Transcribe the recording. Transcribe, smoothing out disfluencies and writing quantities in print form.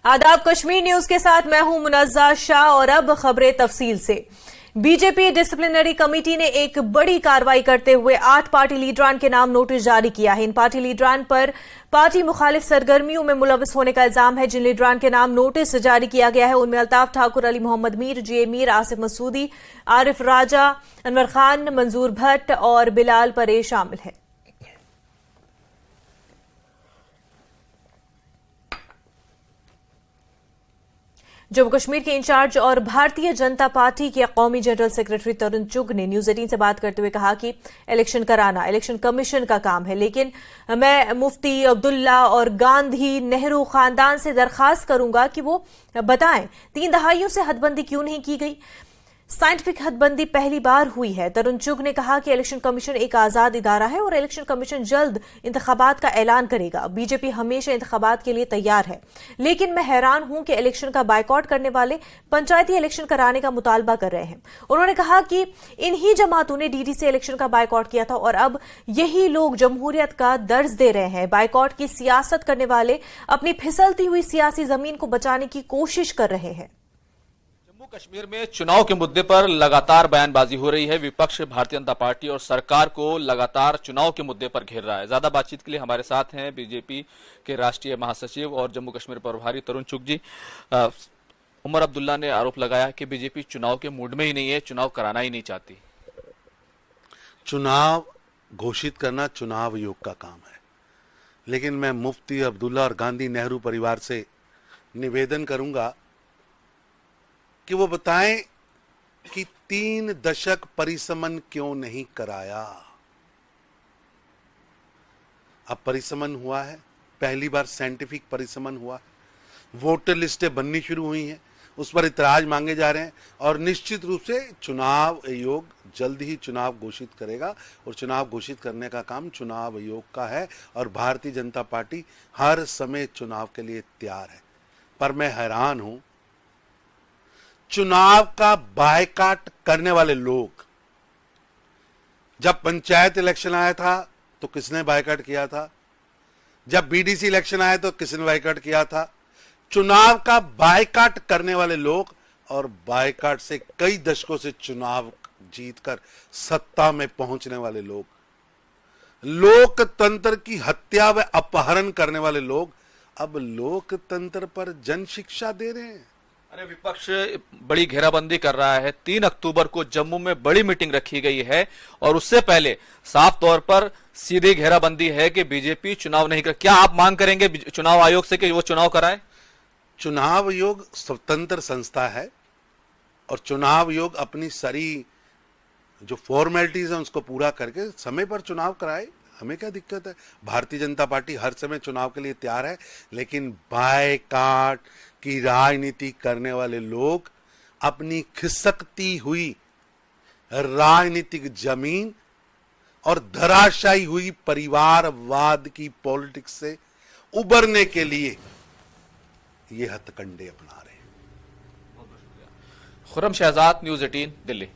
आदाब, कश्मीर न्यूज के साथ मैं हूं मुनज़्ज़ा शाह और अब खबरें तफसील से। बीजेपी डिसिप्लिनरी कमेटी ने एक बड़ी कार्रवाई करते हुए 8 पार्टी लीडरान के नाम नोटिस जारी किया है। इन पार्टी लीडरान पर पार्टी मुखालिफ सरगर्मियों में मुलविस होने का इल्जाम है। जिन लीडरान के नाम नोटिस जारी किया गया है उनमें अल्ताफ ठाकुर, अली मोहम्मद मीर, जे मीर, आसिफ मसूदी, आरिफ राजा, अनवर खान, मंजूर भट्ट और बिलाल परे शामिल हैं। जम्मू कश्मीर के इंचार्ज और भारतीय जनता पार्टी के कौमी जनरल सेक्रेटरी तरुण चुग ने न्यूज 18 से बात करते हुए कहा कि इलेक्शन कराना इलेक्शन कमीशन का काम है, लेकिन मैं मुफ्ती अब्दुल्ला और गांधी नेहरू खानदान से दरखास्त करूंगा कि वो बताएं 3 दहाइयों से हदबंदी क्यों नहीं की गई। साइंटिफिक हदबंदी पहली बार हुई है। तरुण चुग ने कहा कि इलेक्शन कमीशन एक आजाद इदारा है और इलेक्शन कमीशन जल्द इंतखाबात का ऐलान करेगा। बीजेपी हमेशा इंतखाबात के लिए तैयार है, लेकिन मैं हैरान हूं कि इलेक्शन का बायकॉट करने वाले पंचायती इलेक्शन कराने का मुतालबा कर रहे हैं। उन्होंने कहा कि इन्हीं जमातों ने डीडी से इलेक्शन का बायकॉट किया था और अब यही लोग जमहूरियत का दर्ज दे रहे हैं। बायकॉट की सियासत करने वाले अपनी फिसलती हुई सियासी जमीन को बचाने की कोशिश कर रहे हैं। जम्मू कश्मीर में चुनाव के मुद्दे पर लगातार बयानबाजी हो रही है। विपक्ष भारतीय जनता पार्टी और सरकार को लगातार चुनाव के मुद्दे पर घेर रहा है। ज्यादा बातचीत के लिए हमारे साथ हैं बीजेपी के राष्ट्रीय महासचिव और जम्मू कश्मीर प्रभारी तरुण चुग जी। उमर अब्दुल्ला ने आरोप लगाया कि बीजेपी चुनाव के मूड में ही नहीं है, चुनाव कराना ही नहीं चाहती। चुनाव घोषित करना चुनाव आयोग का काम है, लेकिन मैं मुफ्ती अब्दुल्ला और गांधी नेहरू परिवार से निवेदन करूंगा कि वो बताएं कि 3 दशक परिसमन क्यों नहीं कराया। अब परिसमन हुआ है, पहली बार साइंटिफिक परिसमन हुआ है, वोटर लिस्टें बननी शुरू हुई हैं, उस पर इतराज मांगे जा रहे हैं और निश्चित रूप से चुनाव आयोग जल्द ही चुनाव घोषित करेगा और चुनाव घोषित करने का काम चुनाव आयोग का है और भारतीय जनता पार्टी हर समय चुनाव के लिए तैयार है। पर मैं हैरान हूं, चुनाव का बायकॉट करने वाले लोग, जब पंचायत इलेक्शन आया था तो किसने बायकॉट किया था, जब बीडीसी इलेक्शन आया तो किसने बायकॉट किया था। चुनाव का बायकॉट करने वाले लोग और बायकॉट से कई दशकों से चुनाव जीतकर सत्ता में पहुंचने वाले लोग, लोकतंत्र की हत्या व अपहरण करने वाले लोग अब लोकतंत्र पर जन शिक्षा दे रहे हैं। अरे विपक्ष बड़ी घेराबंदी कर रहा है। 3 अक्टूबर को जम्मू में बड़ी मीटिंग रखी गई है और उससे पहले साफ तौर पर सीधी घेराबंदी है कि बीजेपी चुनाव नहीं कर। क्या आप मांग करेंगे चुनाव आयोग से कि वो चुनाव कराए? चुनाव आयोग स्वतंत्र संस्था है और चुनाव आयोग अपनी सारी जो फॉर्मेलिटीज है उसको पूरा करके समय पर चुनाव कराए। हमें क्या दिक्कत है? भारतीय जनता पार्टी हर समय चुनाव के लिए तैयार है, लेकिन बायकॉट की राजनीति करने वाले लोग अपनी खिसकती हुई राजनीतिक जमीन और धराशायी हुई परिवारवाद की पॉलिटिक्स से उबरने के लिए ये हथकंडे अपना रहे हैं। खुर्रम शहजाद, न्यूज 18, दिल्ली।